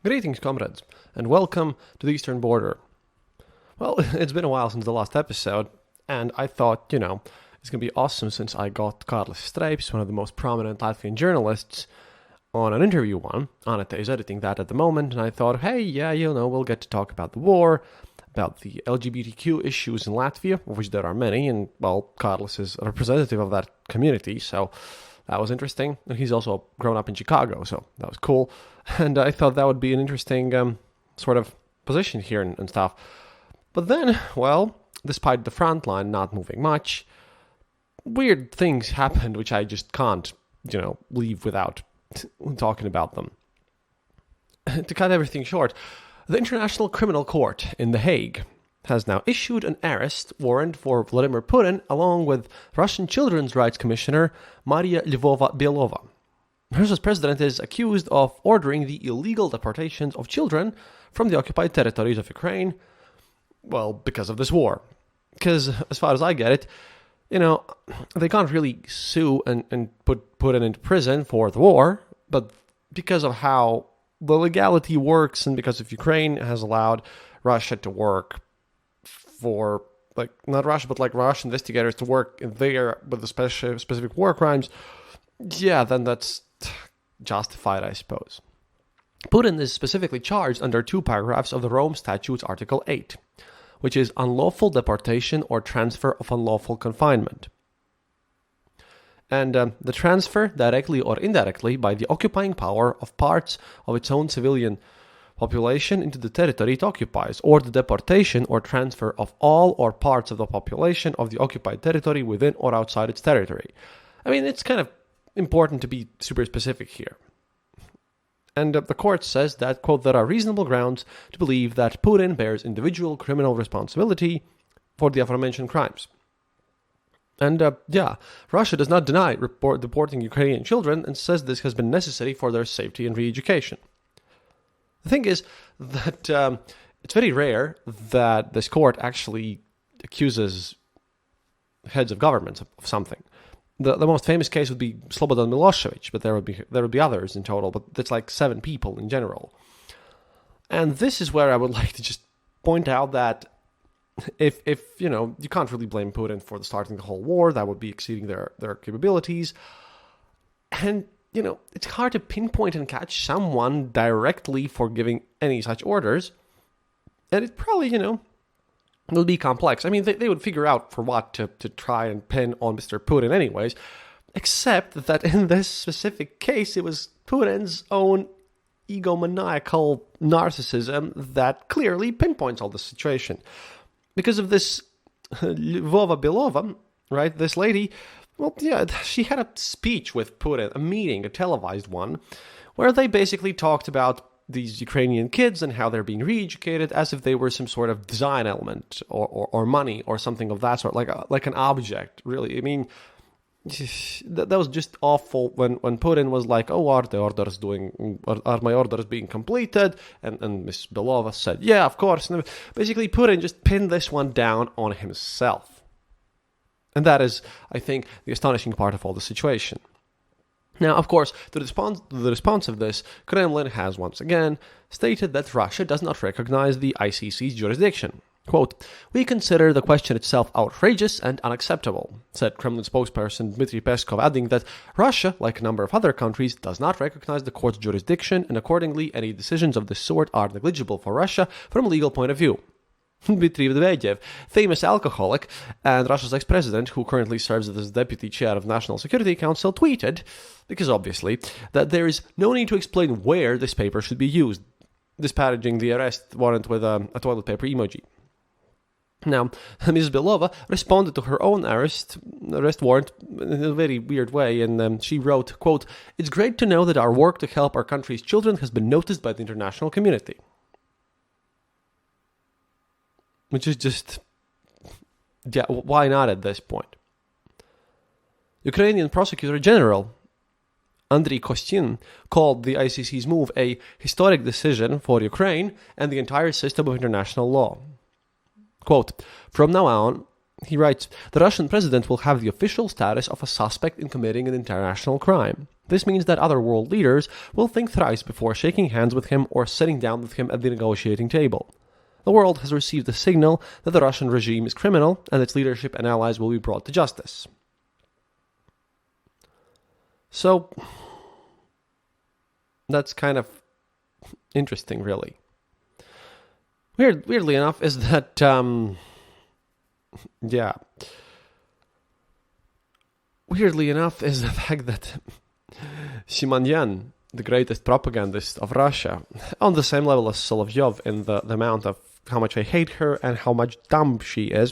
Greetings, comrades, and welcome to the Eastern Border. Well, it's been a while since the last episode, and I thought, it's going to be awesome since I got Carlis Stripes, one of the most prominent Latvian journalists, on an interview one. Anita is editing that at the moment, and I thought, hey, we'll get to talk about the war, about the LGBTQ issues in Latvia, of which there are many, and, well, Carlis is a representative of that community, so that was interesting. And he's also grown up in Chicago, so that was cool. And I thought that would be an interesting sort of position here and stuff. But then, well, despite the front line not moving much, weird things happened which I just can't, leave without talking about them. To cut everything short, the International Criminal Court in The Hague has now issued an arrest warrant for Vladimir Putin along with Russian Children's Rights Commissioner Maria Lvova-Belova. Russia's president is accused of ordering the illegal deportations of children from the occupied territories of Ukraine, well, because of this war. Because, as far as I get it, they can't really sue and put Putin into prison for the war, but because of how the legality works and because if Ukraine has allowed Russia to work for, not Russia, but Russian investigators to work there with the specific war crimes, then that's justified, I suppose. Putin is specifically charged under two paragraphs of the Rome Statutes Article 8, which is unlawful deportation or transfer of unlawful confinement. And the transfer, directly or indirectly, by the occupying power of parts of its own civilian population into the territory it occupies, or the deportation or transfer of all or parts of the population of the occupied territory within or outside its territory. I mean, it's kind of important to be super specific here. And the court says that, quote, there are reasonable grounds to believe that Putin bears individual criminal responsibility for the aforementioned crimes. And Russia does not deny deporting Ukrainian children and says this has been necessary for their safety and re-education. The thing is that it's very rare that this court actually accuses heads of governments of something. The most famous case would be Slobodan Milosevic, but there would be others in total, but it's like 7 people in general. And this is where I would like to just point out that if you can't really blame Putin for starting the whole war, that would be exceeding their capabilities. And, it's hard to pinpoint and catch someone directly for giving any such orders. And it probably, will be complex. I mean, they would figure out for what to try and pin on Mr. Putin anyways, except that in this specific case, it was Putin's own egomaniacal narcissism that clearly pinpoints all the situation. Because of this Lvova-Belova, right, this lady, she had a speech with Putin, a meeting, a televised one, where they basically talked about these Ukrainian kids and how they're being re-educated as if they were some sort of design element or money or something of that sort, like an object, really. I mean, that was just awful when Putin was like, oh, are my orders being completed? And Ms. Belova said, yeah, of course. And basically, Putin just pinned this one down on himself. And that is, I think, the astonishing part of all the situation. Now, of course, the response of this, Kremlin has once again stated that Russia does not recognize the ICC's jurisdiction. Quote, we consider the question itself outrageous and unacceptable, said Kremlin spokesperson Dmitry Peskov, adding that Russia, like a number of other countries, does not recognize the court's jurisdiction, and accordingly, any decisions of this sort are negligible for Russia from a legal point of view. Dmitry Medvedev, famous alcoholic and Russia's ex-president, who currently serves as deputy chair of National Security Council, tweeted, because obviously, that there is no need to explain where this paper should be used, disparaging the arrest warrant with a toilet paper emoji. Now, Ms. Belova responded to her own arrest warrant in a very weird way, and she wrote, quote, it's great to know that our work to help our country's children has been noticed by the international community. Which is just, why not at this point? Ukrainian Prosecutor General Andriy Kostin called the ICC's move a historic decision for Ukraine and the entire system of international law. Quote, from now on, he writes, the Russian president will have the official status of a suspect in committing an international crime. This means that other world leaders will think thrice before shaking hands with him or sitting down with him at the negotiating table. The world has received the signal that the Russian regime is criminal and its leadership and allies will be brought to justice. So, that's kind of interesting, really. Weirdly enough, is that, Weirdly enough, is the fact that Simonyan, the greatest propagandist of Russia, on the same level as Solovyov in the amount of how much I hate her and how much dumb she is,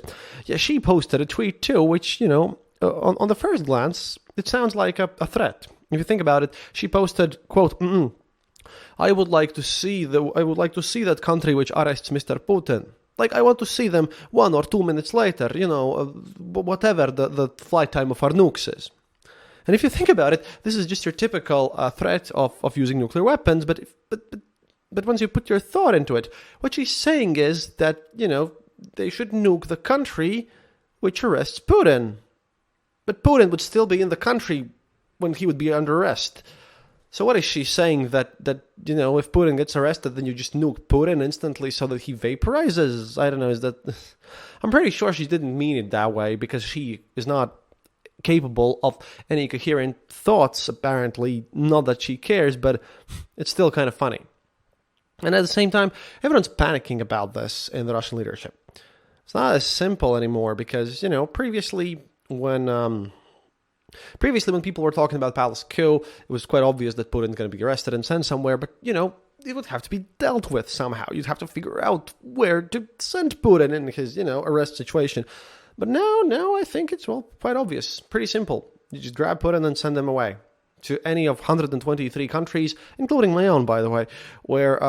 she posted a tweet too, which, on the first glance, it sounds like a threat. If you think about it, she posted, quote, I would like to see that country which arrests Mr. Putin. Like, I want to see them 1 or 2 minutes later, whatever the flight time of our nukes is. And if you think about it, this is just your typical threat of using nuclear weapons, but once you put your thought into it, what she's saying is that, they should nuke the country which arrests Putin. But Putin would still be in the country when he would be under arrest. So what is she saying? That if Putin gets arrested, then you just nuke Putin instantly so that he vaporizes? I don't know, is that... I'm pretty sure she didn't mean it that way, because she is not capable of any coherent thoughts, apparently. Not that she cares, but it's still kind of funny. And at the same time, everyone's panicking about this in the Russian leadership. It's not as simple anymore, because, previously when people were talking about Palace coup, it was quite obvious that Putin's going to be arrested and sent somewhere, but, it would have to be dealt with somehow. You'd have to figure out where to send Putin in his, arrest situation. But now I think it's, quite obvious. Pretty simple. You just grab Putin and send him away to any of 123 countries, including my own, by the way, where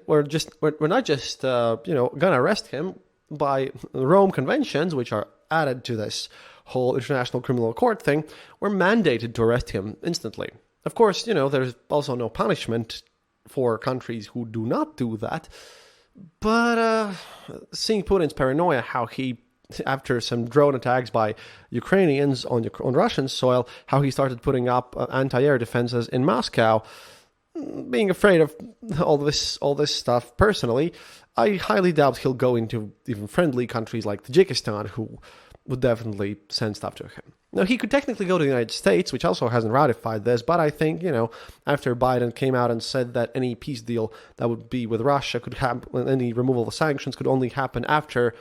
we're not just, going to arrest him by Rome conventions, which are added to this whole International Criminal Court thing. We're mandated to arrest him instantly. Of course, there's also no punishment for countries who do not do that. But seeing Putin's paranoia, how he, after some drone attacks by Ukrainians on Russian soil, how he started putting up anti-air defenses in Moscow, being afraid of all this stuff personally, I highly doubt he'll go into even friendly countries like Tajikistan, who would definitely send stuff to him. Now, he could technically go to the United States, which also hasn't ratified this, but I think, after Biden came out and said that any peace deal that would be with Russia could happen, any removal of sanctions could only happen after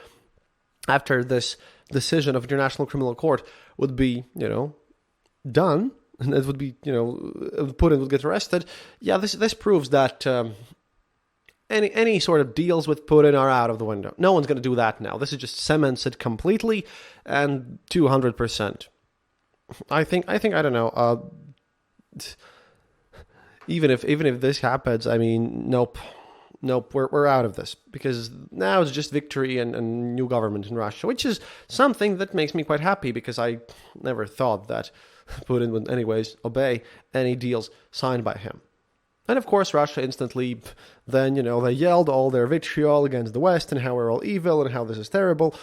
this decision of International Criminal Court would be, done, and it would be, Putin would get arrested. Yeah, this proves that any sort of deals with Putin are out of the window. No one's going to do that now. This is just cements it completely and 200%. I think I don't know. Even if this happens, I mean, nope, we're out of this, because now it's just victory and new government in Russia, which is something that makes me quite happy, because I never thought that Putin would anyways obey any deals signed by him. And of course, Russia instantly then, they yelled all their vitriol against the West and how we're all evil and how this is terrible.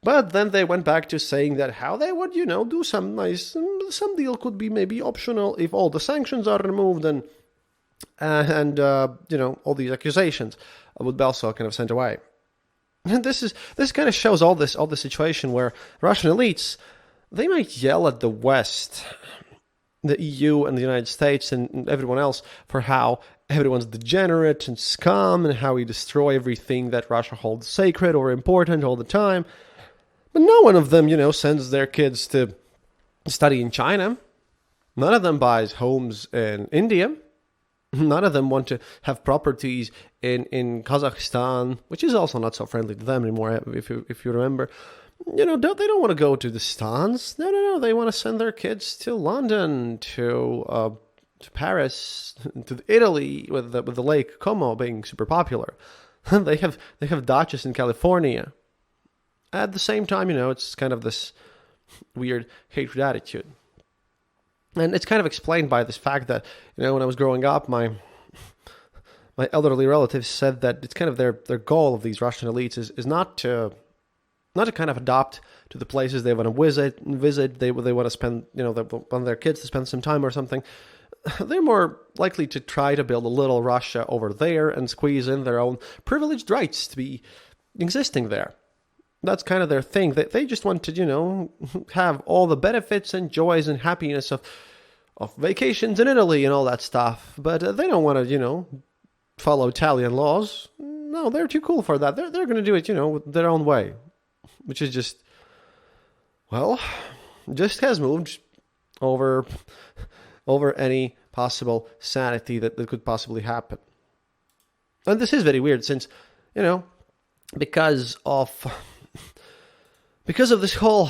But then they went back to saying that how they would, do some deal could be maybe optional if all the sanctions are removed and all these accusations would be also kind of sent away. And this kind of shows all this situation where Russian elites, they might yell at the West, the EU and the United States and everyone else, for how everyone's degenerate and scum and how we destroy everything that Russia holds sacred or important all the time. But no one of them, sends their kids to study in China. None of them buys homes in India. None of them want to have properties in Kazakhstan, which is also not so friendly to them anymore, if you remember. They don't want to go to the Stans. No. They want to send their kids to London, to Paris, to Italy, with the Lake Como being super popular. they have dachas in California. At the same time, it's kind of this weird hatred attitude. And it's kind of explained by this fact that, when I was growing up, my elderly relatives said that it's kind of their goal of these Russian elites is not to kind of adopt to the places they want to visit. They want to spend, they want their kids to spend some time or something. they're more likely to try to build a little Russia over there and squeeze in their own privileged rights to be existing there. That's kind of their thing. They just want to, have all the benefits and joys and happiness of vacations in Italy and all that stuff. But they don't want to, follow Italian laws. No, they're too cool for that. They're going to do it, with their own way, which is just, just has moved over any possible sanity that could possibly happen. And this is very weird since, because of this whole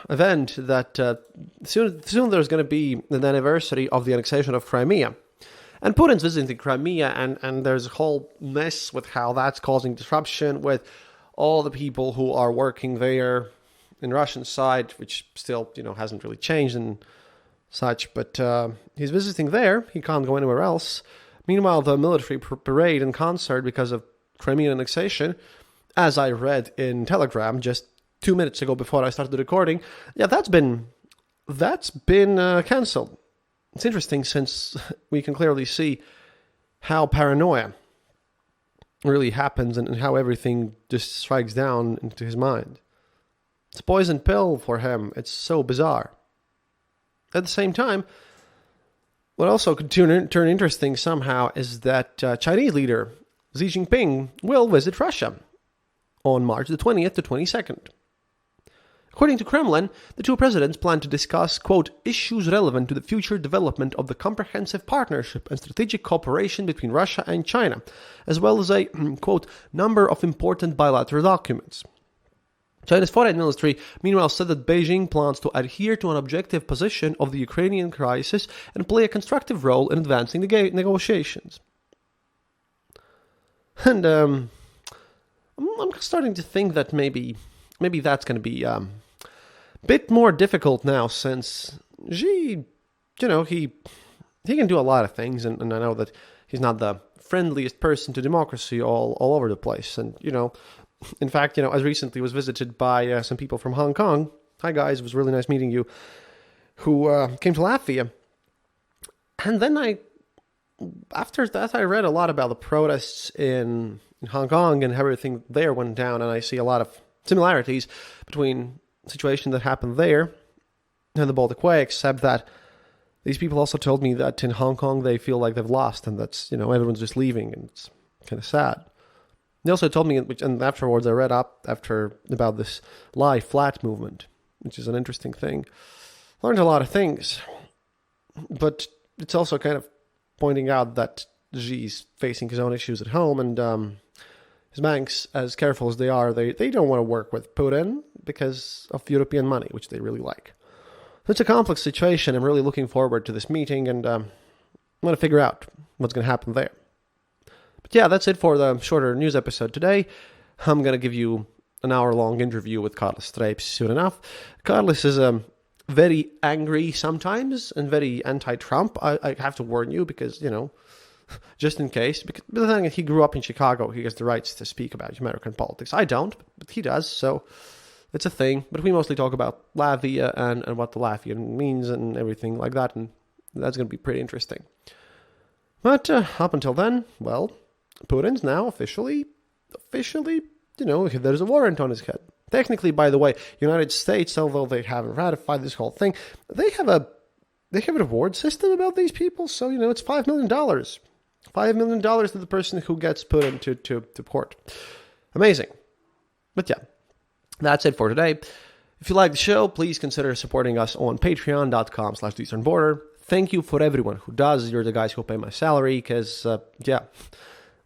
event that soon there's going to be an anniversary of the annexation of Crimea. And Putin's visiting Crimea, and there's a whole mess with how that's causing disruption with all the people who are working there in Russian side, which still, hasn't really changed and such. But he's visiting there. He can't go anywhere else. Meanwhile, the military parade and concert because of Crimean annexation, as I read in Telegram just 2 minutes ago before I started the recording, that's been cancelled. It's interesting since we can clearly see how paranoia really happens and how everything just strikes down into his mind. It's a poison pill for him. It's so bizarre. At the same time, what also could turn interesting somehow is that Chinese leader Xi Jinping will visit Russia on March the 20th to 22nd. According to Kremlin, the two presidents plan to discuss, quote, issues relevant to the future development of the comprehensive partnership and strategic cooperation between Russia and China, as well as a, quote, number of important bilateral documents. China's foreign ministry, meanwhile, said that Beijing plans to adhere to an objective position of the Ukrainian crisis and play a constructive role in advancing negotiations. And I'm starting to think that maybe that's going to be bit more difficult now since Xi, he can do a lot of things, and I know that he's not the friendliest person to democracy all over the place. And, in fact, as recently was visited by some people from Hong Kong. Hi, guys, it was really nice meeting you, who came to Latvia. And then after that, I read a lot about the protests in Hong Kong and how everything there went down, and I see a lot of similarities between the situation that happened there and the Baltic Way, except that these people also told me that in Hong Kong they feel like they've lost, and that's, everyone's just leaving, and it's kind of sad. They also told me, and afterwards I read up about this lie flat movement, which is an interesting thing. Learned a lot of things, but it's also kind of pointing out that Xi's facing his own issues at home, and his banks, as careful as they are, they don't want to work with Putin because of European money, which they really like. So it's a complex situation. I'm really looking forward to this meeting, and I'm going to figure out what's going to happen there. But yeah, that's it for the shorter news episode today. I'm going to give you an hour-long interview with Carlos Strapes soon enough. Carlos is very angry sometimes and very anti-Trump. I have to warn you because, just in case. But the thing is, he grew up in Chicago. He has the rights to speak about American politics. I don't, but he does, so it's a thing. But we mostly talk about Latvia and what the Latvian means and everything like that, and that's going to be pretty interesting. But up until then, Putin's now officially, there's a warrant on his head. Technically, by the way, United States, although they haven't ratified this whole thing, they have a reward system about these people. So, it's $5 million. $5 million to the person who gets put into court. Amazing. But yeah, that's it for today. If you like the show, please consider supporting us on patreon.com/easternborder. Thank you for everyone who does. You're the guys who pay my salary because,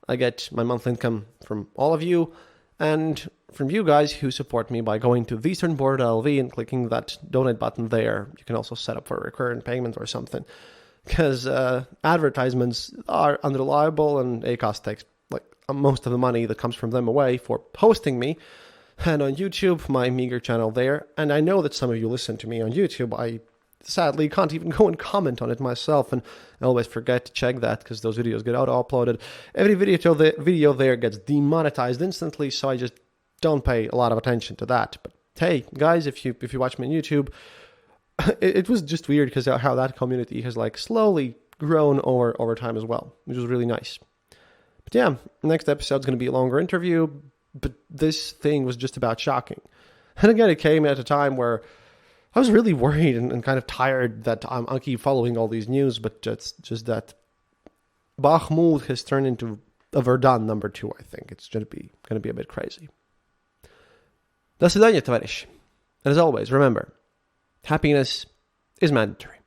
I get my monthly income from all of you and from you guys who support me by going to theeasternborder.lv and clicking that donate button there. You can also set up for a recurrent payment or something because advertisements are unreliable and ACOS takes most of the money that comes from them away for hosting me. And on YouTube, my meager channel there. And I know that some of you listen to me on YouTube. I sadly can't even go and comment on it myself, and I always forget to check that because those videos get auto-uploaded. Every video there gets demonetized instantly, so I just don't pay a lot of attention to that. But hey, guys, if you watch me on YouTube, it was just weird because how that community has like slowly grown over time as well, which was really nice. But yeah, next episode's going to be a longer interview, but this thing was just about shocking. And again, it came at a time where I was really worried and kind of tired that I keep following all these news, but it's just that Bakhmut has turned into a Verdun number 2, I think. It's going to be a bit crazy. До свидания, товарищ. And as always, remember, happiness is mandatory.